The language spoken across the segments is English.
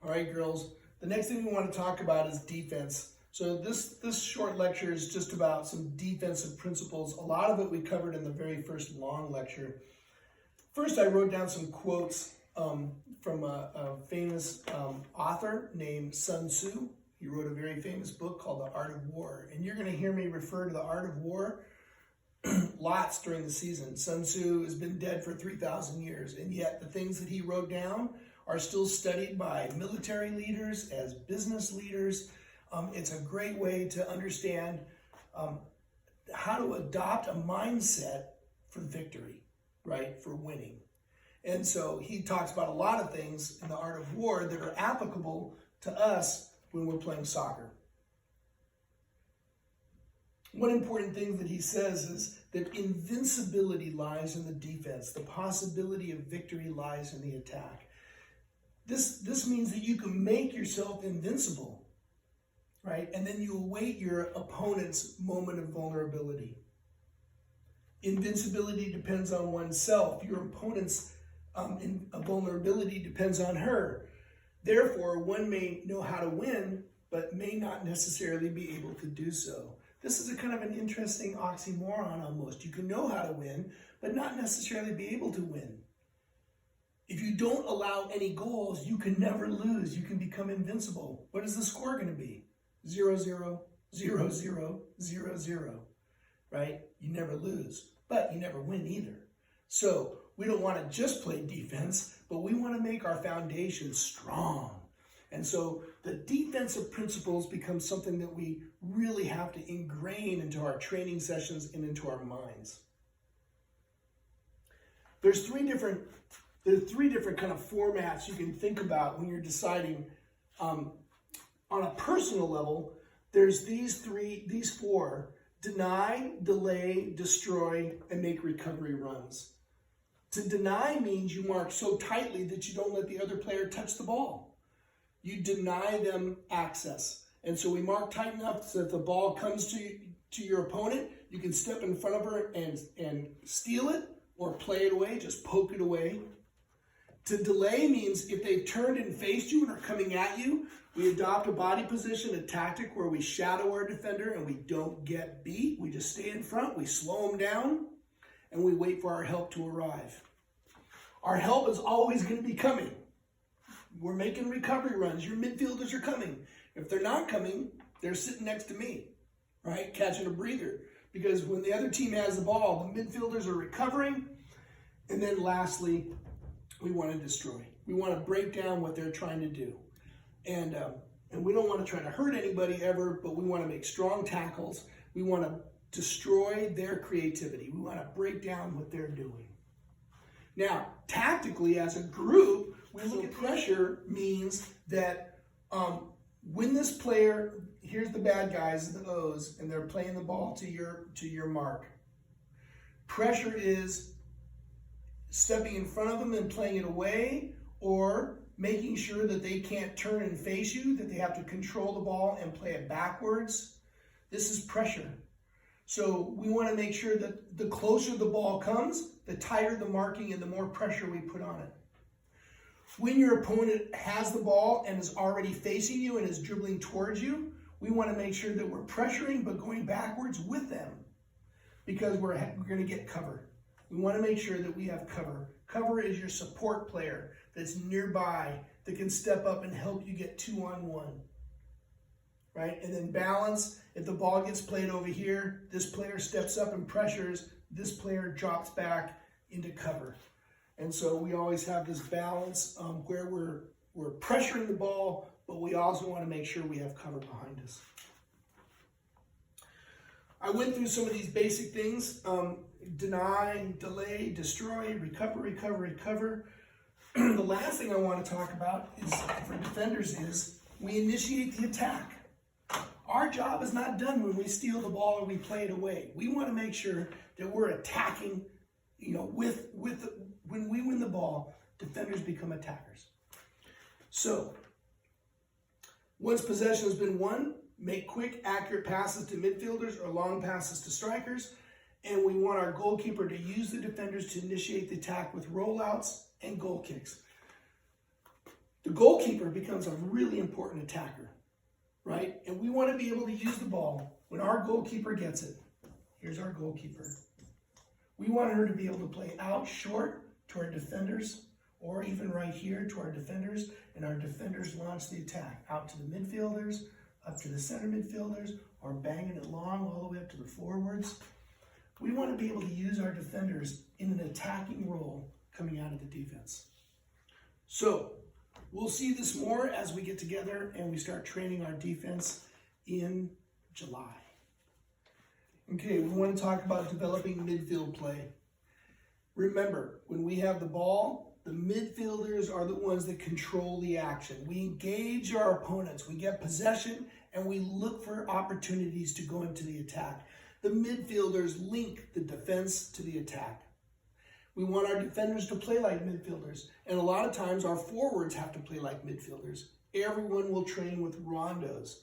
All right, girls, the next thing we want to talk about is defense. So this short lecture is just about some defensive principles. A lot of it we covered in the very first long lecture. First, I wrote down some quotes from a famous author named Sun Tzu. He wrote a very famous book called The Art of War. And you're going to hear me refer to The Art of War lots during the season. Sun Tzu has been dead for 3,000 years, and yet the things that he wrote down are still studied by military leaders, as business leaders. It's a great way to understand how to adopt a mindset for victory, right? For winning. And so he talks about a lot of things in The Art of War that are applicable to us when we're playing soccer. One important thing that he says is that invincibility lies in the defense. The possibility of victory lies in the attack. This means that you can make yourself invincible, right? And then you await your opponent's moment of vulnerability. Invincibility depends on oneself. Your opponent's vulnerability depends on her. Therefore, one may know how to win, but may not necessarily be able to do so. This is a kind of an interesting oxymoron almost. You can know how to win, but not necessarily be able to win. If you don't allow any goals, you can never lose. You can become invincible. What is the score going to be? 0-0, 0-0, 0-0, right? You never lose, but you never win either. So we don't want to just play defense, but we want to make our foundation strong. And so the defensive principles become something that we really have to ingrain into our training sessions and into our minds. There's three different kind of formats you can think about when you're deciding on a personal level. There's these four: deny, delay, destroy, and make recovery runs. To deny means you mark so tightly that you don't let the other player touch the ball. You deny them access. And so we mark tight enough so that the ball comes to your opponent, you can step in front of her and steal it or play it away, just poke it away. To delay means if they've turned and faced you and are coming at you, we adopt a body position, a tactic where we shadow our defender and we don't get beat. We just stay in front, we slow them down, and we wait for our help to arrive. Our help is always going to be coming. We're making recovery runs. Your midfielders are coming. If they're not coming, they're sitting next to me, right? Catching a breather. Because when the other team has the ball, the midfielders are recovering. And then lastly, we want to destroy. We want to break down what they're trying to do. And we don't want to try to hurt anybody ever, but we want to make strong tackles. We want to destroy their creativity. We want to break down what they're doing. Now, tactically, as a group, we look at pressure means that when this player, here's the bad guys, the O's, and they're playing the ball to your mark. Pressure is stepping in front of them and playing it away, or making sure that they can't turn and face you, that they have to control the ball and play it backwards. This is pressure. So we want to make sure that the closer the ball comes, the tighter the marking and the more pressure we put on it. When your opponent has the ball and is already facing you and is dribbling towards you, we want to make sure that we're pressuring but going backwards with them, because we're going to get cover. We want to make sure that we have cover. Cover is your support player that's nearby that can step up and help you get 2-on-1. Right? And then balance, if the ball gets played over here, this player steps up and pressures, this player drops back into cover. And so we always have this balance where we're pressuring the ball, but we also want to make sure we have cover behind us. I went through some of these basic things: deny, delay, destroy, recover, recover, recover. The last thing I want to talk about is for defenders is we initiate the attack. Our job is not done when we steal the ball or we play it away. We want to make sure that we're attacking, when we win the ball, defenders become attackers. So, once possession has been won, make quick, accurate passes to midfielders or long passes to strikers. And we want our goalkeeper to use the defenders to initiate the attack with rollouts and goal kicks. the goalkeeper becomes a really important attacker, right? And we want to be able to use the ball when our goalkeeper gets it. Here's our goalkeeper. We want her to be able to play out short to our defenders, or even right here to our defenders, and our defenders launch the attack out to the midfielders, up to the center midfielders, or banging it long all the way up to the forwards. We want to be able to use our defenders in an attacking role coming out of the defense. So we'll see this more as we get together and we start training our defense in July. Okay, we want to talk about developing midfield play. Remember, when we have the ball, the midfielders are the ones that control the action. We engage our opponents, we get possession, and we look for opportunities to go into the attack. The midfielders link the defense to the attack. We want our defenders to play like midfielders, and a lot of times our forwards have to play like midfielders. Everyone will train with rondos.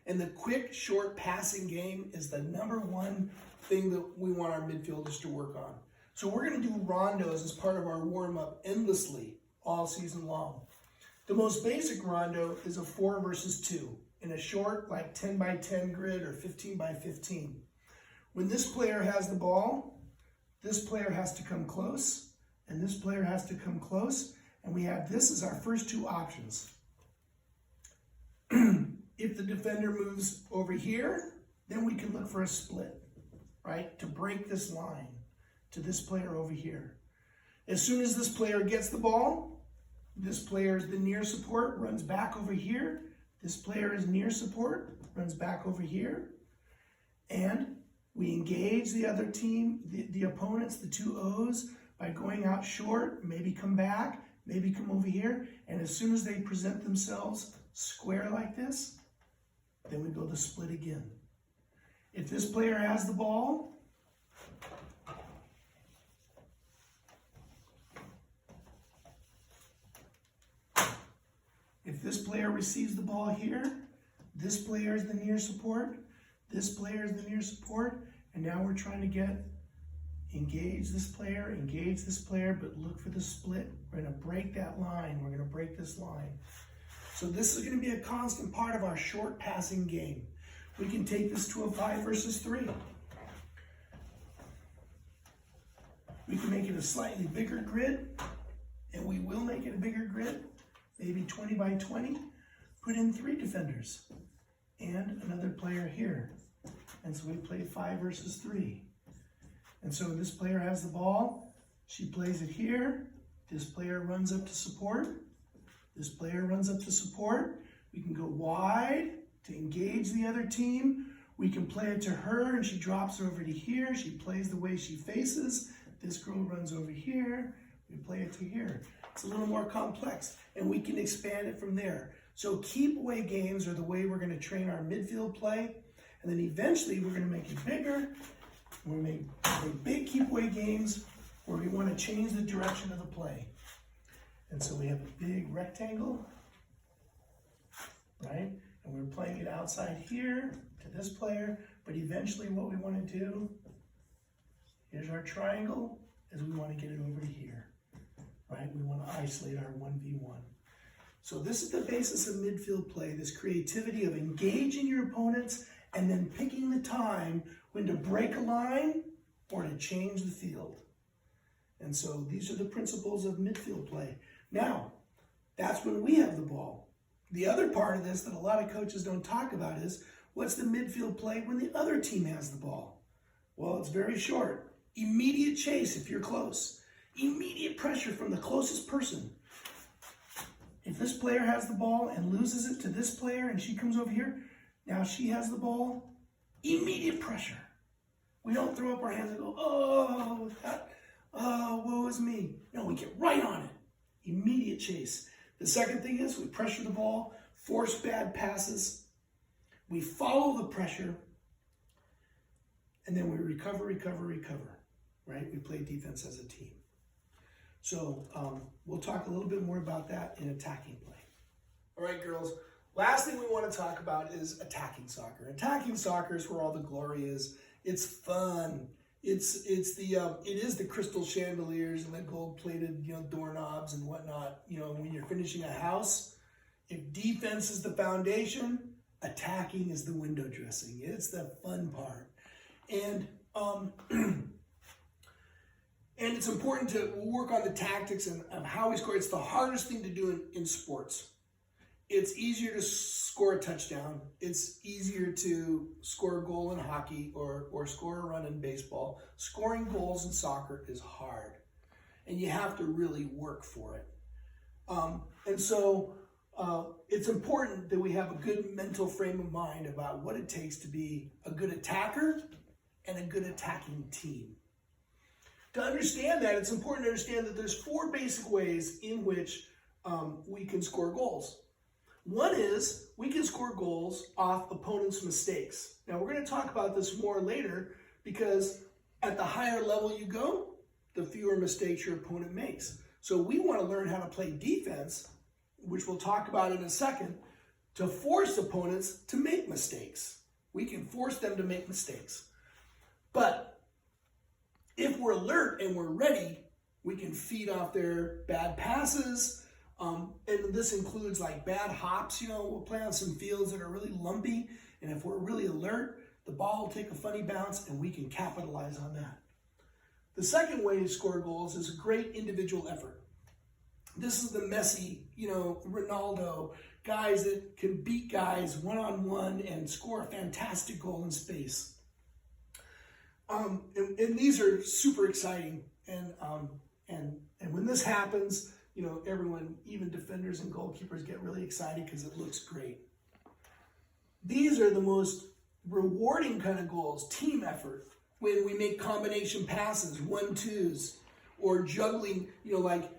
And the quick, short passing game is the #1 thing that we want our midfielders to work on. So we're going to do rondos as part of our warm-up endlessly all season long. The most basic rondo is a 4 versus 2 in a short, like 10 by 10 grid or 15 by 15. When this player has the ball, this player has to come close, and this player has to come close, and we have this as our first 2 options. If the defender moves over here, then we can look for a split, right, to break this line to this player over here. As soon as this player gets the ball, this player is the near support, runs back over here. This player is near support, runs back over here. And we engage the other team, the opponents, the 2 O's, by going out short, maybe come back, maybe come over here. And as soon as they present themselves square like this, then we go the split again. If this player has the ball, if this player receives the ball here, this player is the near support, this player is the near support, and now we're trying to engage this player, but look for the split. We're going to break that line. We're going to break this line. So this is going to be a constant part of our short passing game. We can take this to a 5 versus 3. We can make it a slightly bigger grid, and we will make it a bigger grid, maybe 20 by 20. Put in 3 defenders and another player here. And so we play 5 versus 3. And so this player has the ball. She plays it here. This player runs up to support. This player runs up to support. We can go wide to engage the other team. We can play it to her and she drops over to here. She plays the way she faces. This girl runs over here. We play it to here. It's a little more complex and we can expand it from there. So keep away games are the way we're going to train our midfield play. And then eventually we're going to make it bigger. We're going to make big keep away games where we want to change the direction of the play. And so we have a big rectangle, right? And we're playing it outside here to this player, but eventually what we want to do, here's our triangle, is we want to get it over to here, right? We want to isolate our 1v1. So this is the basis of midfield play, this creativity of engaging your opponents and then picking the time when to break a line or to change the field. And so these are the principles of midfield play. Now, that's when we have the ball. The other part of this that a lot of coaches don't talk about is, what's the midfield play when the other team has the ball? Well, it's very short. Immediate chase if you're close. Immediate pressure from the closest person. If this player has the ball and loses it to this player and she comes over here, now she has the ball, immediate pressure. We don't throw up our hands and go, oh, woe is me. No, we get right on it. Immediate chase. The second thing is we pressure the ball, force bad passes. We follow the pressure, and then we recover, right? We play defense as a team. So we'll talk a little bit more about that in attacking play. All right, girls. Last thing we want to talk about is attacking soccer. Attacking soccer is where all the glory is. It's fun. It is the crystal chandeliers and the gold-plated doorknobs and whatnot. When you're finishing a house, If defense is the foundation, attacking is the window dressing. It's the fun part. And and it's important to work on the tactics and how we score. It's the hardest thing to do in sports. It's easier to score a touchdown. It's easier to score a goal in hockey or score a run in baseball. Scoring goals in soccer is hard, and you have to really work for it. And so it's important that we have a good mental frame of mind about what it takes to be a good attacker and a good attacking team. To understand that, it's important to understand that there's 4 basic ways in which we can score goals. One is we can score goals off opponents' mistakes. Now, we're going to talk about this more later because at the higher level you go, the fewer mistakes your opponent makes. So we want to learn how to play defense, which we'll talk about in a second, to force opponents to make mistakes. We can force them to make mistakes. But if we're alert and we're ready, we can feed off their bad passes. And this includes like bad hops. We'll play on some fields that are really lumpy. And if we're really alert, the ball will take a funny bounce and we can capitalize on that. The second way to score goals is a great individual effort. This is the Messi, Ronaldo, guys that can beat guys one-on-one and score a fantastic goal in space. And these are super exciting. And when this happens, everyone, even defenders and goalkeepers, get really excited because it looks great. These are the most rewarding kind of goals, team effort, when we make combination passes, 1-2s, or juggling, like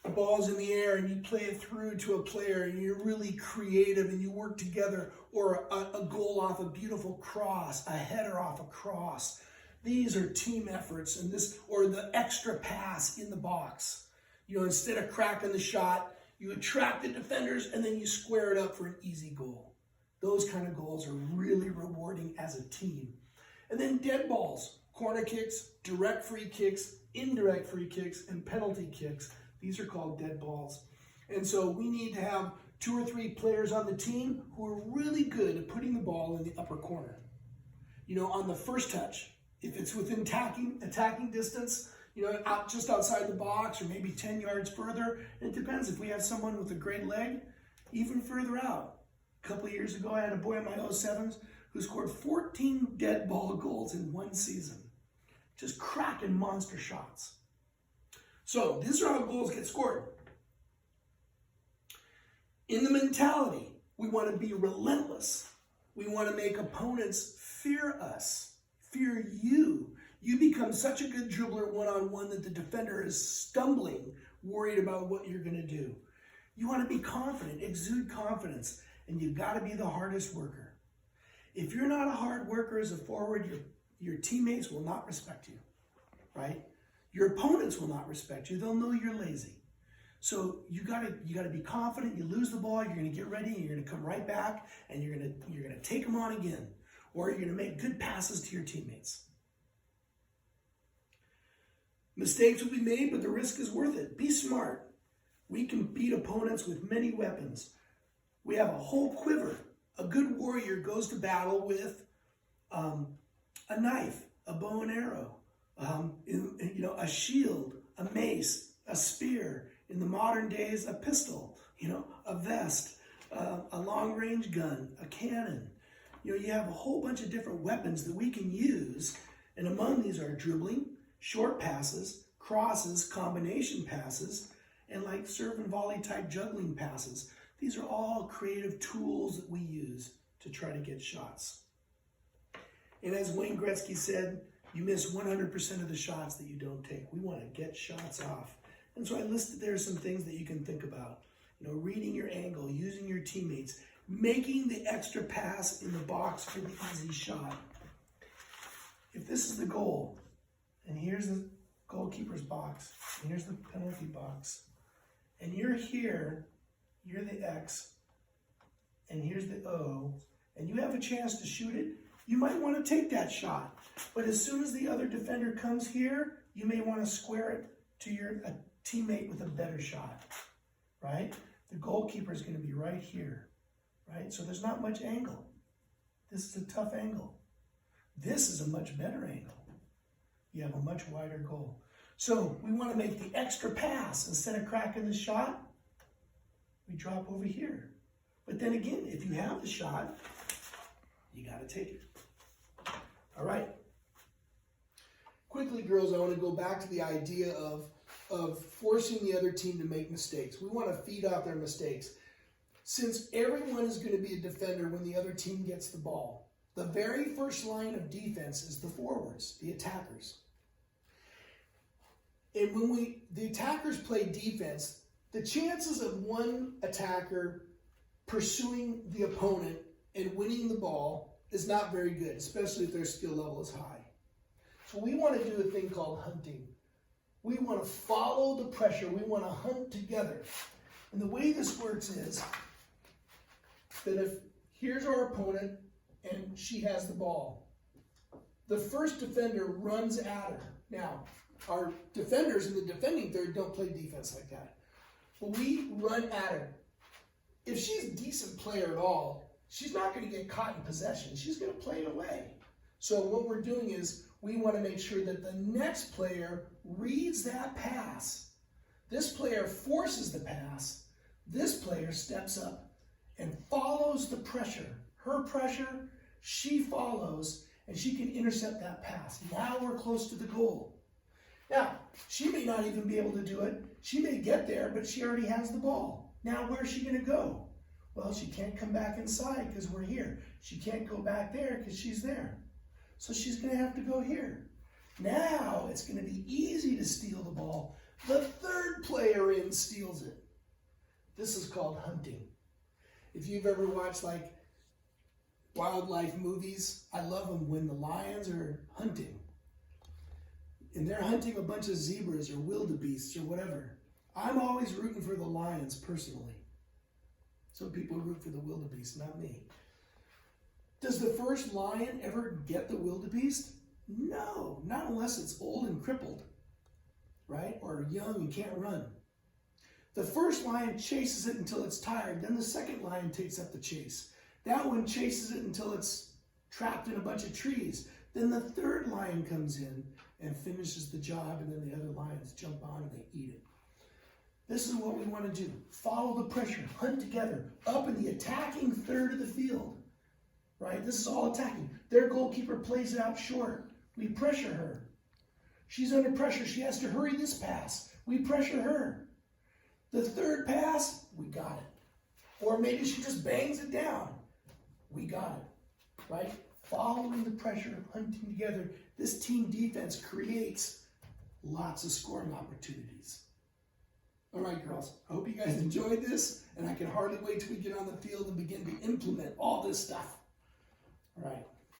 the ball's in the air and you play it through to a player and you're really creative and you work together, or a goal off a beautiful cross, a header off a cross. These are team efforts, or the extra pass in the box. Instead of cracking the shot, you attract the defenders and then you square it up for an easy goal. Those kind of goals are really rewarding as a team. And then dead balls, corner kicks, direct free kicks, indirect free kicks, and penalty kicks. These are called dead balls. And so we need to have 2 or 3 players on the team who are really good at putting the ball in the upper corner. On the first touch, if it's within attacking distance, just outside the box or maybe 10 yards further. It depends. If we have someone with a great leg, even further out. A couple of years ago, I had a boy in my 07s who scored 14 dead ball goals in one season. Just cracking monster shots. So these are how goals get scored. In the mentality, we want to be relentless. We want to make opponents fear us, fear you. You become such a good dribbler one-on-one that the defender is stumbling, worried about what you're going to do. You want to be confident, exude confidence, and you've got to be the hardest worker. If you're not a hard worker as a forward, your teammates will not respect you, right? Your opponents will not respect you. They'll know you're lazy. So you got to be confident. You lose the ball, you're going to get ready, and you're going to come right back, and you're going to take them on again, or you're going to make good passes to your teammates. Mistakes will be made, but the risk is worth it. Be smart. We can beat opponents with many weapons. We have a whole quiver. A good warrior goes to battle with a knife, a bow and arrow, a shield, a mace, a spear. In the modern days, a pistol, a vest, a long-range gun, a cannon. You have a whole bunch of different weapons that we can use, and among these are dribbling, short passes, crosses, combination passes, and like serve and volley type juggling passes. These are all creative tools that we use to try to get shots. And as Wayne Gretzky said, you miss 100% of the shots that you don't take. We want to get shots off. And so I listed there some things that you can think about. Reading your angle, using your teammates, making the extra pass in the box for the easy shot. If this is the goal, and here's the goalkeeper's box, and here's the penalty box, and you're here, you're the X, and here's the O, and you have a chance to shoot it, you might want to take that shot. But as soon as the other defender comes here, you may want to square it to your teammate with a better shot, right? The goalkeeper is going to be right here, right? So there's not much angle. This is a tough angle. This is a much better angle. You have a much wider goal. So we want to make the extra pass. Instead of cracking the shot, we drop over here. But then again, if you have the shot, you got to take it. All right. Quickly, girls, I want to go back to the idea of forcing the other team to make mistakes. We want to feed off their mistakes. Since everyone is going to be a defender when the other team gets the ball, the very first line of defense is the forwards, the attackers. And when the attackers play defense, the chances of one attacker pursuing the opponent and winning the ball is not very good, especially if their skill level is high. So we want to do a thing called hunting. We want to follow the pressure. We want to hunt together. And the way this works is that if here's our opponent and she has the ball, the first defender runs at her. Now, our defenders in the defending third don't play defense like that. But we run at her. If she's a decent player at all, she's not going to get caught in possession. She's going to play it away. So what we're doing is we want to make sure that the next player reads that pass. This player forces the pass. This player steps up and follows the pressure. Her pressure, she follows, and she can intercept that pass. Now we're close to the goal. Now, she may not even be able to do it. She may get there, but she already has the ball. Now, where's she going to go? Well, she can't come back inside because we're here. She can't go back there because she's there. So she's going to have to go here. Now, it's going to be easy to steal the ball. The third player in steals it. This is called hunting. If you've ever watched like wildlife movies, I love them when the lions are hunting. And they're hunting a bunch of zebras or wildebeests or whatever. I'm always rooting for the lions personally. Some people root for the wildebeest, not me. Does the first lion ever get the wildebeest? No, not unless it's old and crippled, right? Or young and can't run. The first lion chases it until it's tired. Then the second lion takes up the chase. That one chases it until it's trapped in a bunch of trees. Then the third lion comes in and finishes the job, and then the other lions jump on and they eat it. This is what we want to do. Follow the pressure, hunt together, up in the attacking third of the field. Right? This is all attacking. Their goalkeeper plays it out short. We pressure her. She's under pressure. She has to hurry this pass. We pressure her. The third pass, we got it. Or maybe she just bangs it down. We got it. Right? Following the pressure, hunting together. This team defense creates lots of scoring opportunities. All right, girls, I hope you guys enjoyed this, and I can hardly wait till we get on the field and begin to implement all this stuff. All right.